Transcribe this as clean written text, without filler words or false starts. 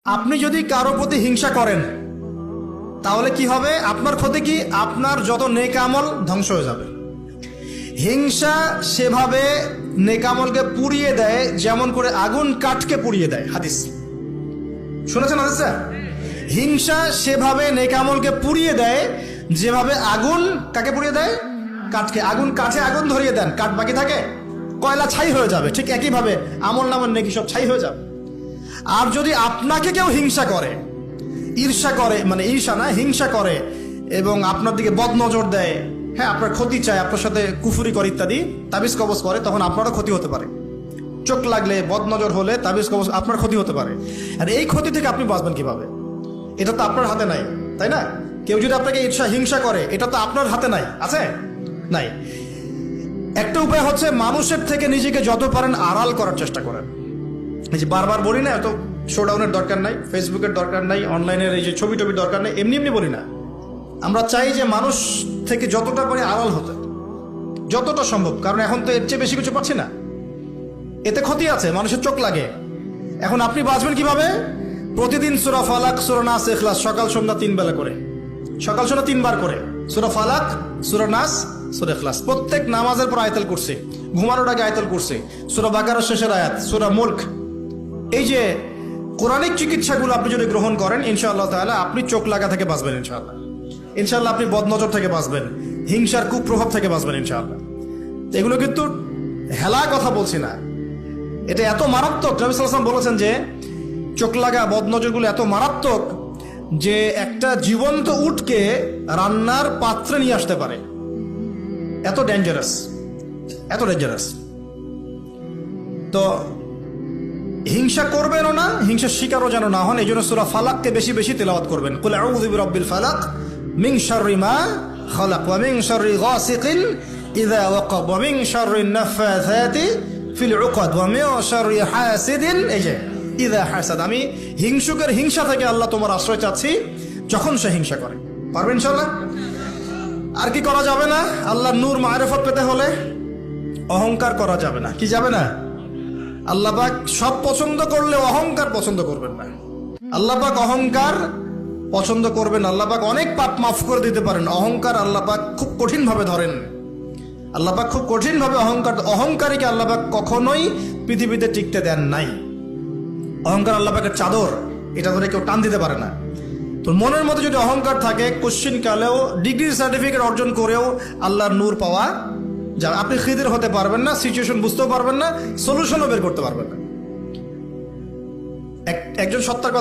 আপনি যদি কারো প্রতি হিংসা করেন তাহলে কি হবে? আপনার ক্ষতি কি? আপনার যত নেক আমল ধ্বংস হয়ে যাবে। হিংসা সেভাবে নেক আমলকে পুড়িয়ে দেয় যেমন করে আগুন কাঠকে পুড়িয়ে দেয়। হাদিস শুনেছেন হাদিসটা? হিংসা সেভাবে নেক আমলকে পুড়িয়ে দেয় যেভাবে আগুন কাকে পুড়িয়ে দেয়? কাঠকে। আগুন কাঠে আগুন ধরিয়ে দেন, কাঠ বাকি থাকে, কয়লা ছাই হয়ে যাবে। ঠিক একইভাবে আমল নামের নেকি সব ছাই হয়ে যাবে। আর যদি আপনাকে কেউ হিংসা করে, ঈর্ষা করে, মানে ঈর্ষা না, হিংসা করে এবং আপনার দিকে বদনজর দেয়, হ্যাঁ, আপনার ক্ষতি চায়, আপনার সাথে কুফুরি করে ইত্যাদি, তাবিজ কবজ করে, তখন আপনারও ক্ষতি হতে পারে। চোখ লাগলে, বদনজর হলে, তাবিজ কবজ, আপনার ক্ষতি হতে পারে। আর এই ক্ষতি থেকে আপনি বাঁচবেন কিভাবে? এটা তো আপনার হাতে নাই, তাই না? কেউ যদি আপনাকে ঈর্ষা হিংসা করে, এটা তো আপনার হাতে নাই, আছে? নাই। একটা উপায় হচ্ছে মানুষের থেকে নিজেকে যত পারেন আড়াল করার চেষ্টা করেন। এই যে বারবার বলি না, এত শোডাউনের দরকার নাই, ফেসবুকের দরকার নাই, অনলাইনের এই যে ছবি টবির দরকার নেই, এমনি এমনি বলি না। আমরা চাই যে মানুষ থেকে যতটা পারি আড়াল হতে, যতটা সম্ভব। কারণ এখন তো এর চেয়ে বেশি কিছু পাচ্ছি না, এতে ক্ষতি আছে, মানুষের চোখ লাগে। এখন আপনি বাঁচবেন কিভাবে? প্রতিদিন সূরা ফালাক, সূরা নাস, ইখলাস সকাল সন্ধ্যা 3 বেলা করে, সকাল সন্ধ্যা 3 বার করে সূরা ফালাক, সূরা নাস, সূরা ইখলাস। প্রত্যেক নামাজের পর আয়াতুল কুরসি, ঘুমানোর আগে আয়াতুল কুরসি, সূরা বাকারার শেষের আয়াত, সূরা মুলক। এই যে কোরআনিক চিকিৎসাগুলো আপনি যদি গ্রহণ করেন, ইনশাআল্লাহ তাআলা আপনি চোখ লাগা থেকে বাঁচবেন। ইনশাআল্লাহ ইনশাআল্লাহ আপনি বদনজর থেকে বাঁচবেন, হিংসার কুপ্রভাব থেকে বাঁচবেন ইনশাআল্লাহ। এগুলো কিন্তু হেলা কথা বলছি না, এটা এত মারাত্মক। নবী সাল্লাল্লাহু আলাইহি ওয়াসাল্লাম বলেছেন যে চোখ লাগা বদনজরগুলো এত মারাত্মক যে একটা জীবন্ত উটকে রান্নার পাত্রে নিয়ে আসতে পারে। এত ডেঞ্জারাস, এত ডেঞ্জারাস। তো হিংসা করবেনও না, হিংসার শিকারও যেন না হন। এই জন্য সূরা ফালাককে বেশি বেশি তেলাওয়াত করবেন। কুল আউযু বিরাব্বিল ফালাক মিন শাররি মা খালাক ওয়া মিন শাররি গাসিকিন ইযা ওয়াকাব ওয়া মিন শাররিন নাফাসাতি ফিল উকাদ ওয়া মিন শাররি হাসিদিন ইযা হাসাদ। আমি হিংসুকের হিংসা থেকে আল্লাহ তোমার আশ্রয় চাচ্ছি যখন সে হিংসা করে। পারবেন ইনশাআল্লাহ? আর কি করা যাবে না? আল্লাহর নূর মারিফত পেতে হলে অহংকার করা যাবে না। কি যাবে না? আল্লাহ পাক সব পছন্দ করলে অহংকার পছন্দ করবেন না। আল্লাহ পাক অহংকার পছন্দ করবেন। আল্লাহ পাক অনেক পাপ মাফ করে দিতে পারেন। অহংকার আল্লাহ পাক খুব কঠিন ভাবে ধরেন। আল্লাহ পাক খুব কঠিন ভাবে অহংকারীকে আল্লাহ পাক কখনোই পৃথিবীতে টিকতে দেন নাই। অহংকার আল্লাহ পাকের চাদর, এটা ধরে কেউ টান দিতে পারে না। তো মনের মধ্যে যদি অহংকার থাকে, কোশ্চিন কালেও, ডিগ্রি সার্টিফিকেট অর্জন করেও আল্লাহর নূর পাওয়া যা, আপনি খিদির হতে পারবেন না, সিচুয়েশন বুঝতেও পারবেন না, সলিউশনও বের করতে পারবেন না। একজন সত্তার কথা